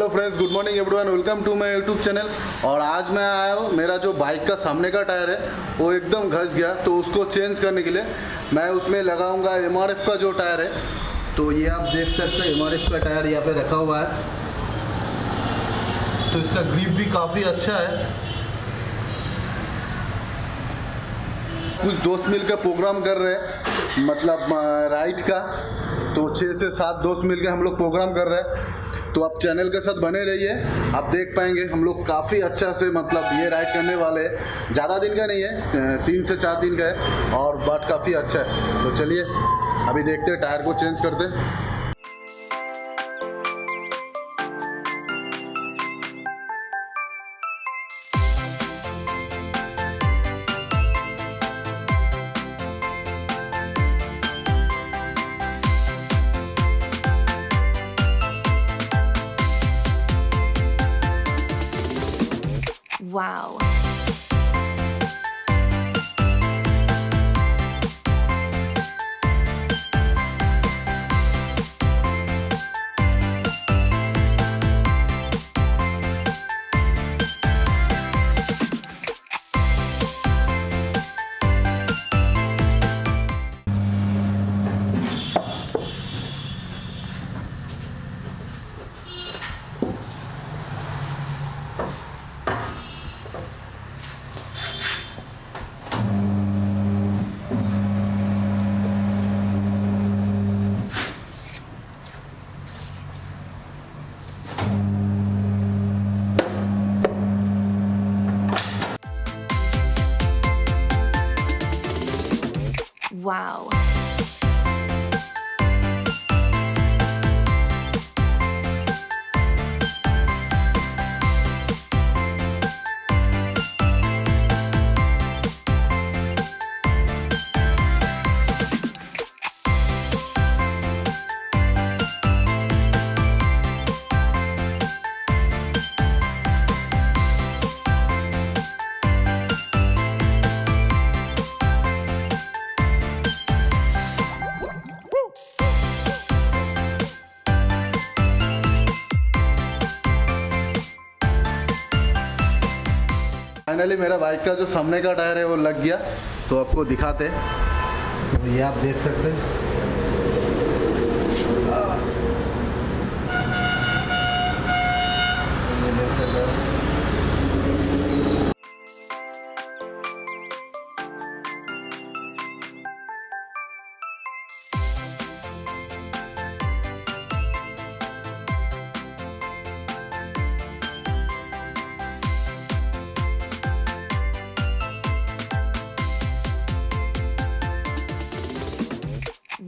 Hello friends, good morning everyone, welcome to my YouTube channel. और आज मैं आया हूँ, मेरा जो बाइक का सामने का टायर है वो एकदम घस गया, तो उसको चेंज करने के लिए मैं उसमें लगाऊंगा एमआरएफ का जो टायर है। तो ये आप देख सकते हैं एमआरएफ का टायर यहाँ पे रखा हुआ है, तो इसका ग्रिप भी काफ़ी अच्छा है। कुछ दोस्त मिलकर प्रोग्राम कर रहे हैं, मतलब राइड का, तो 6 से 7 दोस्त मिलकर हम लोग प्रोग्राम कर रहे हैं। तो आप चैनल के साथ बने रहिए, आप देख पाएंगे हम लोग काफ़ी अच्छा से मतलब ये राइड करने वाले हैं। ज़्यादा दिन का नहीं है, 3 से 4 दिन का है, और बट काफ़ी अच्छा है। तो चलिए अभी देखते हैं, टायर को चेंज करते हैं। Wow. Wow. फाइनली मेरा बाइक का जो सामने का टायर है वो लग गया, तो आपको दिखाते हैं। तो ये आप देख सकते हैं, ये देख सकते हैं।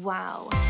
Wow.